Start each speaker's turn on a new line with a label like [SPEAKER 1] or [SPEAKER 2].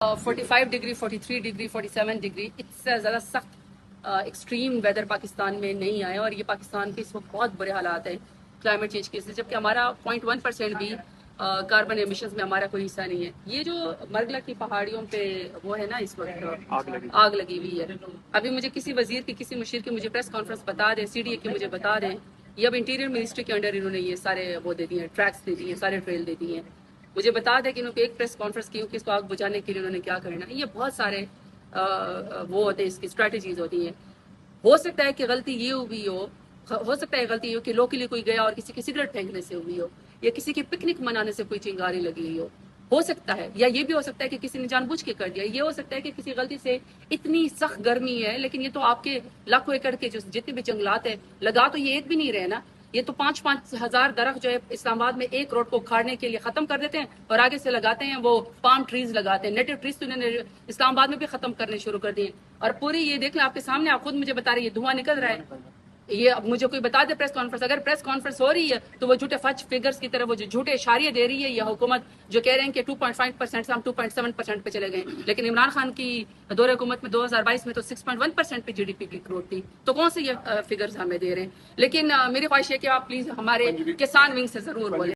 [SPEAKER 1] 45 degree 43 degree 47 degree اس سے زیادہ سخت ایکسٹریم ویدر پاکستان میں نہیں آئے، اور یہ پاکستان کے اس وقت بہت برے حالات ہیں کلائمیٹ چینج کے، جبکہ ہمارا 0.1% بھی کاربن ایمیشنز میں ہمارا کوئی حصہ نہیں ہے۔ یہ جو مرگلا کی پہاڑیوں پہ وہ ہے نا اس وقت آگ لگی ہوئی ہے، ابھی مجھے کسی وزیر کی کسی مشیر کی مجھے پریس کانفرنس بتا دیں، سی ڈی اے کی مجھے بتا دیں، یہ اب انٹیریئر منسٹری کے انڈر انہوں نے یہ سارے وہ دے دیے ہیں، ٹریکس دے دیے ہیں، سارے ٹریل دے دیے ہیں، مجھے بتا دیں کہ انہوں نے ایک پریس کانفرنس کی کہ اس کو آگ بجھانے کے لیے انہوں نے کیا کرنا ہے۔ یہ بہت سارے وہ ہوتے ہیں، اس کی اسٹریٹجیز ہوتی ہیں۔ ہو سکتا ہے کہ غلطی یہ ہوئی ہو سکتا ہے غلطی یہ ہو کہ لوگ کے لیے کوئی گیا اور کسی کی سگریٹ پھینکنے سے ہوئی ہو، یا کسی کی پکنک منانے سے کوئی چنگاری لگی ہوئی ہو سکتا ہے، یا یہ بھی ہو سکتا ہے کہ کسی نے جان بوجھ کے کر دیا، یہ ہو سکتا ہے کہ کسی غلطی سے اتنی سخت گرمی ہے، لیکن یہ تو آپ کے لاکھوں ایکڑ کے جو جتنے بھی جنگلات ہیں لگا تو یہ ایک بھی نہیں رہے نا، یہ تو 5-5 ہزار درخت جو ہے اسلام آباد میں ایک روڈ کو اکھاڑنے کے لیے ختم کر دیتے ہیں، اور آگے سے لگاتے ہیں وہ پام ٹریز لگاتے ہیں، نیٹو ٹریز تو انہوں نے اسلام آباد میں بھی ختم کرنے شروع کر دیے، اور پوری یہ دیکھ لیں آپ کے سامنے، آپ خود مجھے بتا رہے ہیں یہ دھواں نکل رہا ہے۔ یہ اب مجھے کوئی بتا دے پریس کانفرنس، اگر پریس کانفرنس ہو رہی ہے تو وہ جھوٹے فچ فگرز کی طرف وہ جو جھوٹے اشاریے دے رہی ہے یہ حکومت، جو کہہ رہے ہیں کہ 2.5% سے ہم 2.7% پہ چلے گئے، لیکن عمران خان کی دور حکومت میں 2022 میں تو 6.1% پہ جی ڈی پی کی گروتھ تھی، تو کون سے یہ فگرز ہمیں دے رہے ہیں؟ لیکن میری خواہش ہے کہ آپ پلیز ہمارے کسان ونگ سے ضرور بولیں۔